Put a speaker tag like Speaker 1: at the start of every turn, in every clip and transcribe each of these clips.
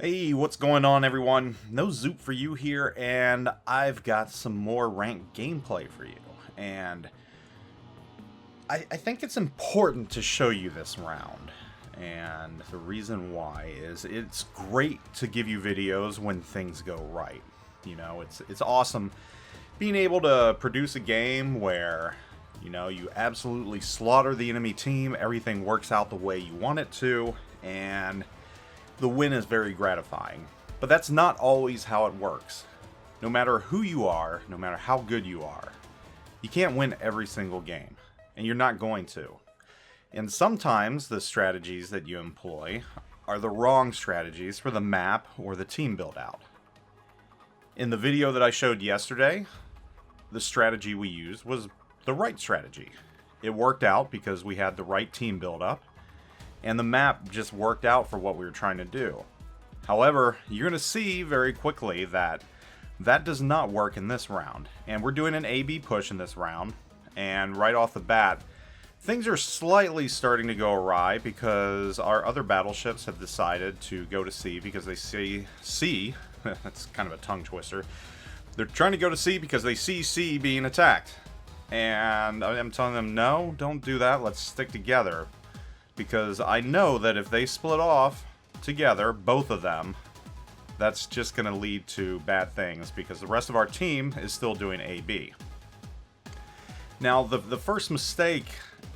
Speaker 1: Hey, what's going on, everyone? NoZoupForYou here, and I've got some more ranked gameplay for you. And I think it's important to show you this round. And the reason why is it's great to give you videos when things go right. You know, it's awesome being able to produce a game where, you know, you absolutely slaughter the enemy team, everything works out the way you want it to, and the win is very gratifying. But that's not always how it works. No matter who you are, no matter how good you are, you can't win every single game, and you're not going to. And sometimes the strategies that you employ are the wrong strategies for the map or the team build out. In the video that I showed yesterday, the strategy we used was the right strategy. It worked out because we had the right team build up, and the map just worked out for what we were trying to do. However, you're going to see very quickly that that does not work in this round. And we're doing an A-B push in this round, and right off the bat, things are slightly starting to go awry because our other battleships have decided to go to sea because they see C. That's kind of a tongue twister. They're trying to go to sea because they see C being attacked. And I'm telling them, no, don't do that. Let's stick together. Because I know that if they split off together, both of them, that's just going to lead to bad things because the rest of our team is still doing A-B. Now, the first mistake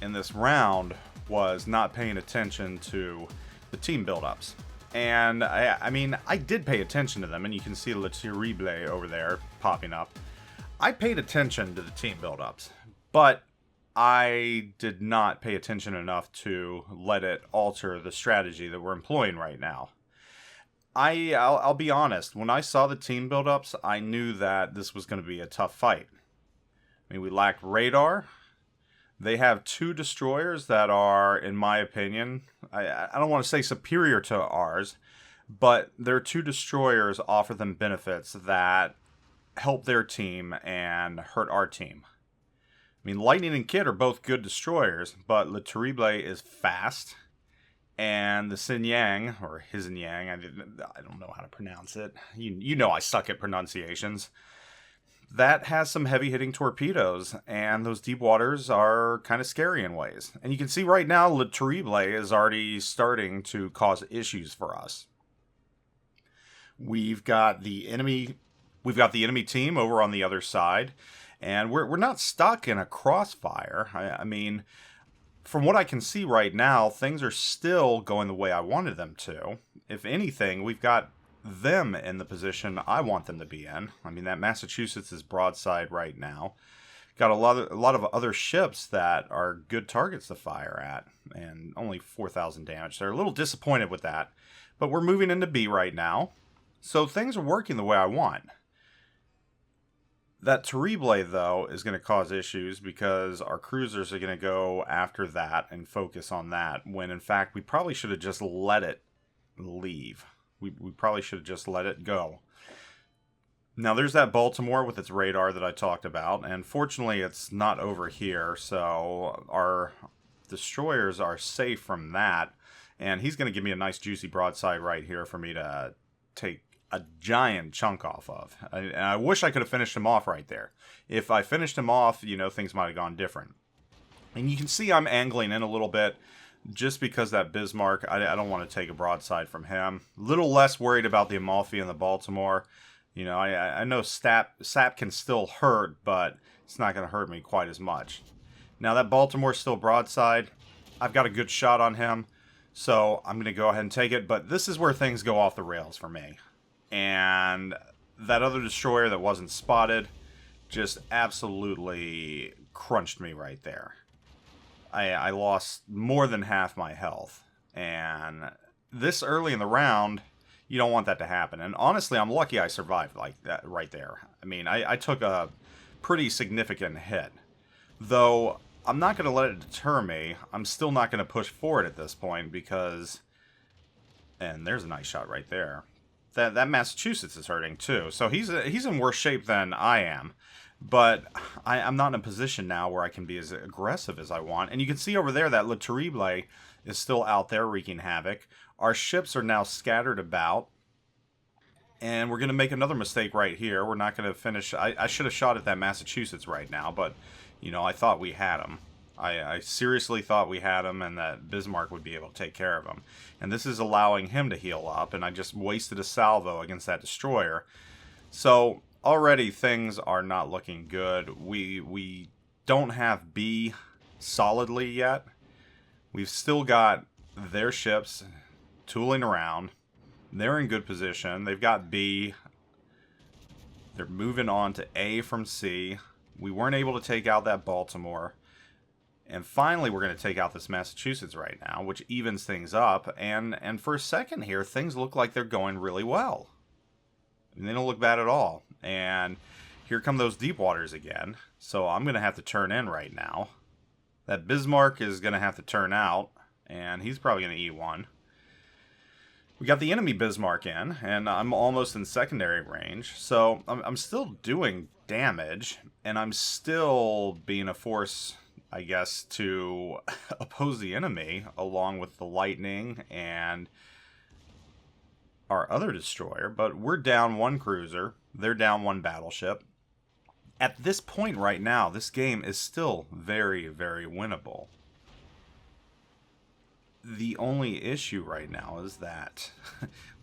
Speaker 1: in this round was not paying attention to the team buildups. And, I mean, I did pay attention to them, and you can see Le Terrible over there popping up. I paid attention to the team buildups, but I did not pay attention enough to let it alter the strategy that we're employing right now. I'll be honest, when I saw the team buildups, I knew that this was going to be a tough fight. I mean, we lack radar. They have two destroyers that are, in my opinion, I don't want to say superior to ours, but their two destroyers offer them benefits that help their team and hurt our team. I mean, Lightning and Kid are both good destroyers, but Le Terrible is fast, and the Xin Yang, or His and Yang, I don't know how to pronounce it. You know I suck at pronunciations. That has some heavy-hitting torpedoes, and those deep waters are kind of scary in ways. And you can see right now, Le Terrible is already starting to cause issues for us. We've got the enemy team over on the other side. And we're not stuck in a crossfire. I mean, from what I can see right now, things are still going the way I wanted them to. If anything, we've got them in the position I want them to be in. I mean, that Massachusetts is broadside right now. Got a lot of other ships that are good targets to fire at, and only 4,000 damage. They're a little disappointed with that, but we're moving into B right now, so things are working the way I want. That Terrible, though, is going to cause issues because our cruisers are going to go after that and focus on that, when in fact we probably should have just let it leave. We probably should have just let it go. Now there's that Baltimore with its radar that I talked about, and fortunately it's not over here, so our destroyers are safe from that, and he's going to give me a nice juicy broadside right here for me to take a giant chunk off of. And I wish I could have finished him off right there. If I finished him off, you know, things might have gone different. And you can see I'm angling in a little bit just because that Bismarck, I don't want to take a broadside from him. A little less worried about the Amalfi and the Baltimore. You know, I know sap can still hurt, but it's not going to hurt me quite as much. Now that Baltimore's still broadside. I've got a good shot on him, so I'm going to go ahead and take it. But this is where things go off the rails for me. And that other destroyer that wasn't spotted just absolutely crunched me right there. I lost more than half my health. And this early in the round, you don't want that to happen. And honestly, I'm lucky I survived like that right there. I mean, I took a pretty significant hit. Though, I'm not going to let it deter me. I'm still not going to push forward at this point because... And there's a nice shot right there. That Massachusetts is hurting too. So he's in worse shape than I am. But I'm not in a position now where I can be as aggressive as I want. And you can see over there that Le Terrible is still out there wreaking havoc. Our ships are now scattered about. And we're going to make another mistake right here. We're not going to finish. I should have shot at that Massachusetts right now, but, you know, I thought we had him. I seriously thought we had him and that Bismarck would be able to take care of him. And this is allowing him to heal up, and I just wasted a salvo against that destroyer. So already things are not looking good. We don't have B solidly yet. We've still got their ships tooling around. They're in good position. They've got B. They're moving on to A from C. We weren't able to take out that Baltimore. And finally, we're going to take out this Massachusetts right now, which evens things up. And for a second here, things look like they're going really well. I mean, they don't look bad at all. And here come those deep waters again. So I'm going to have to turn in right now. That Bismarck is going to have to turn out. And he's probably going to eat one. We got the enemy Bismarck in, and I'm almost in secondary range, so I'm still doing damage, and I'm still being a force, I guess, to oppose the enemy, along with the Lightning and our other destroyer, but we're down one cruiser, they're down one battleship. At this point right now, this game is still very, very winnable. The only issue right now is that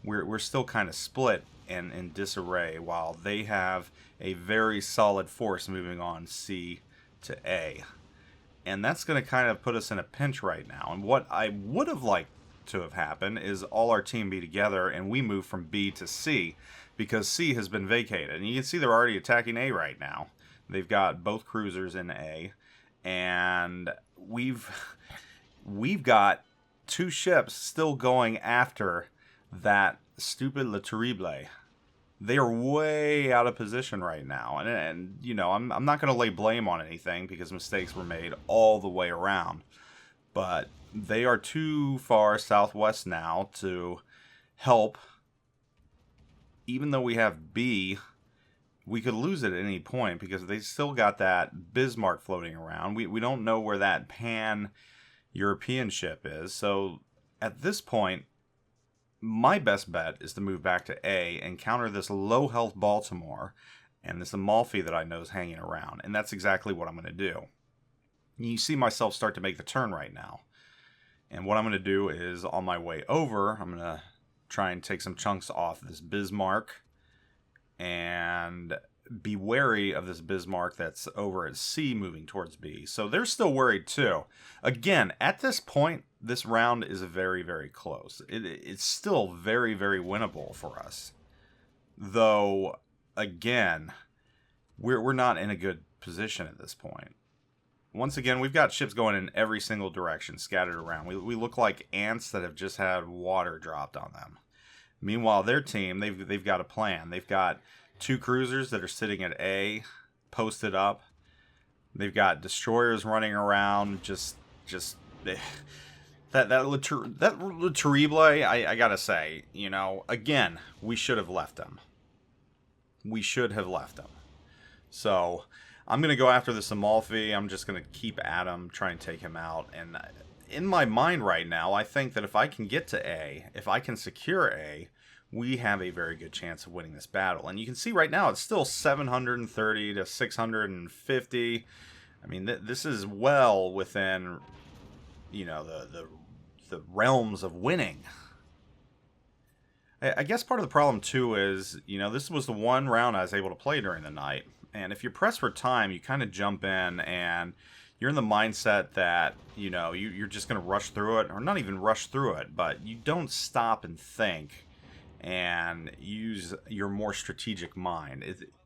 Speaker 1: we're still kind of split and in disarray while they have a very solid force moving on C to A. And that's going to kind of put us in a pinch right now. And what I would have liked to have happened is all our team be together and we move from B to C because C has been vacated. And you can see they're already attacking A right now. They've got both cruisers in A. And we've got two ships still going after that stupid Le Terrible. They are way out of position right now. And you know, I'm not going to lay blame on anything because mistakes were made all the way around. But they are too far southwest now to help. Even though we have B, we could lose it at any point because they still got that Bismarck floating around. We don't know where that European ship is. So at this point, my best bet is to move back to A and counter this low health Baltimore and this Amalfi that I know is hanging around. And that's exactly what I'm going to do. You see myself start to make the turn right now. And what I'm going to do is on my way over, I'm going to try and take some chunks off this Bismarck and be wary of this Bismarck that's over at C moving towards B. So they're still worried too. Again, at this point, this round is very, very close. It's still very, very winnable for us. Though, again, we're not in a good position at this point. Once again, we've got ships going in every single direction, scattered around. We look like ants that have just had water dropped on them. Meanwhile, their team, they've got a plan. They've got two cruisers that are sitting at A, posted up. They've got destroyers running around. That Le Terrible, I gotta say, you know, again, we should have left him. We should have left him. So I'm gonna go after this Amalfi. I'm just gonna keep at him, try and take him out. And in my mind right now, I think that if I can get to A, if I can secure A, we have a very good chance of winning this battle. And you can see right now it's still 730 to 650. I mean, this is well within, you know, the realms of winning. I guess part of the problem too is, you know, this was the one round I was able to play during the night. And if you're pressed for time, you kind of jump in and you're in the mindset that, you know, you're just going to rush through it, or not even rush through it, but you don't stop and think and use your more strategic mind.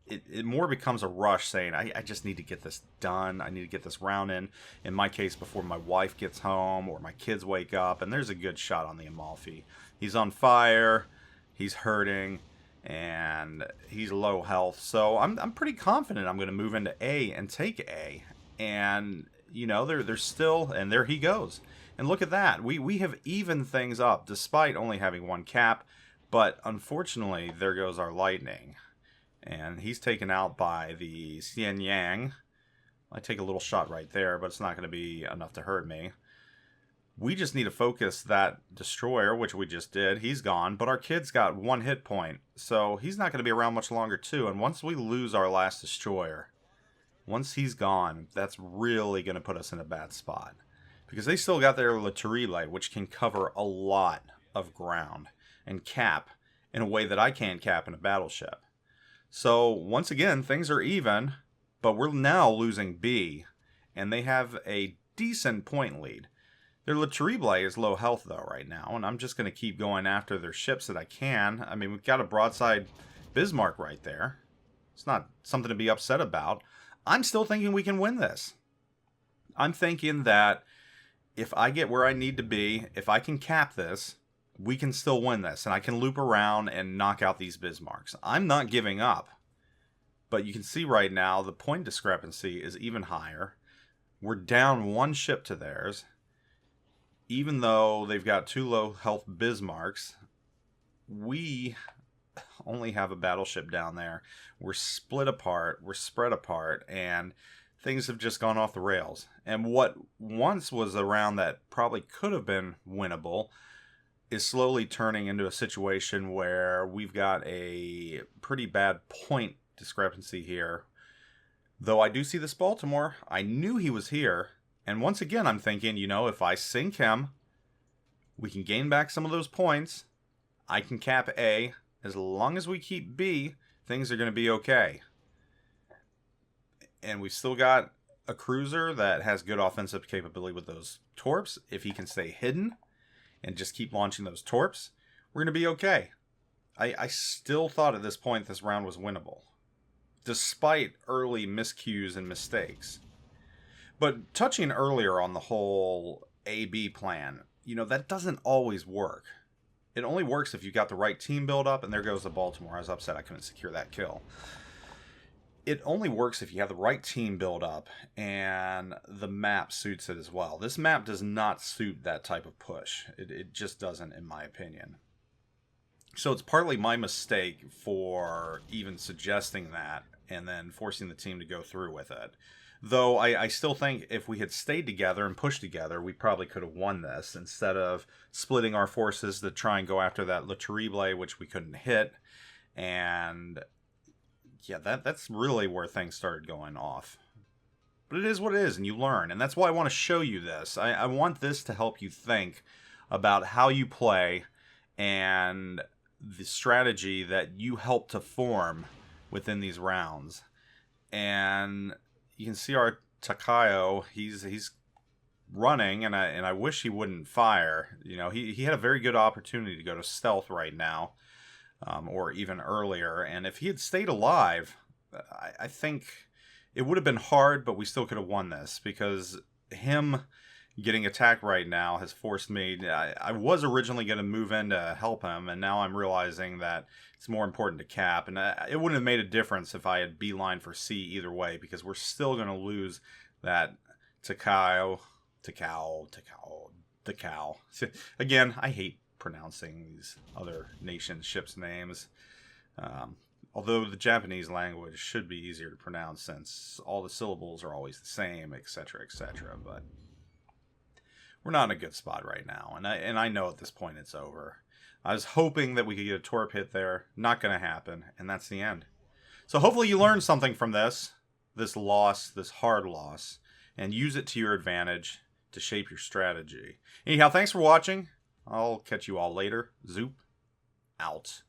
Speaker 1: It more becomes a rush saying, I just need to get this done. I need to get this round in my case, before my wife gets home or my kids wake up. And there's a good shot on the Amalfi. He's on fire. He's hurting. And he's low health. So I'm pretty confident I'm going to move into A and take A. And, you know, they're still, and there he goes. And look at that. We have evened things up despite only having one cap. But unfortunately, there goes our Lightning. And he's taken out by the Xian Yang. I take a little shot right there, but it's not going to be enough to hurt me. We just need to focus that destroyer, which we just did. He's gone, but our kid's got 1 hit point, so he's not going to be around much longer too. And once we lose our last destroyer, once he's gone, that's really going to put us in a bad spot. Because they still got their Laterile, which can cover a lot of ground and cap in a way that I can't cap in a battleship. So once again, things are even, but we're now losing B, and they have a decent point lead. Their Laterile is low health though right now, and I'm just going to keep going after their ships that I can. I mean, we've got a broadside Bismarck right there. It's not something to be upset about. I'm still thinking we can win this. I'm thinking that if I get where I need to be, if I can cap this, we can still win this, and I can loop around and knock out these Bismarcks. I'm not giving up, but you can see right now the point discrepancy is even higher. We're down 1 ship to theirs. Even though they've got 2 low health Bismarcks, we only have a battleship down there. We're split apart, we're spread apart, and things have just gone off the rails. And what once was a round that probably could have been winnable is slowly turning into a situation where we've got a pretty bad point discrepancy here. Though I do see this Baltimore. I knew he was here. And once again, I'm thinking, you know, if I sink him, we can gain back some of those points. I can cap A. As long as we keep B, things are going to be okay. And we've still got a cruiser that has good offensive capability with those torps. If he can stay hidden and just keep launching those torps, we're going to be okay. I still thought at this point this round was winnable, despite early miscues and mistakes. But touching earlier on the whole A-B plan, you know, that doesn't always work. It only works if you've got the right team build up, and there goes the Baltimore. I was upset I couldn't secure that kill. It only works if you have the right team build up, and the map suits it as well. This map does not suit that type of push. It just doesn't, in my opinion. So it's partly my mistake for even suggesting that, and then forcing the team to go through with it. Though I still think if we had stayed together and pushed together, we probably could have won this instead of splitting our forces to try and go after that Laterile, which we couldn't hit. And yeah, that's really where things started going off. But it is what it is, and you learn. And that's why I want to show you this. I want this to help you think about how you play and the strategy that you help to form within these rounds. And you can see our Takayo, he's running, and I wish he wouldn't fire. You know, he had a very good opportunity to go to stealth right now, or even earlier. And if he had stayed alive, I think it would have been hard, but we still could have won this, because him getting attacked right now has forced me. I was originally going to move in to help him, and now I'm realizing that it's more important to cap. And it wouldn't have made a difference if I had beeline for C either way, because we're still going to lose that Takao. Again, I hate pronouncing these other nations' ships' names. Although the Japanese language should be easier to pronounce since all the syllables are always the same, etc., etc. But we're not in a good spot right now, and I know at this point it's over. I was hoping that we could get a torp hit there. Not going to happen, and that's the end. So hopefully you learned something from this loss, this hard loss, and use it to your advantage to shape your strategy. Anyhow, thanks for watching. I'll catch you all later. Zoop out.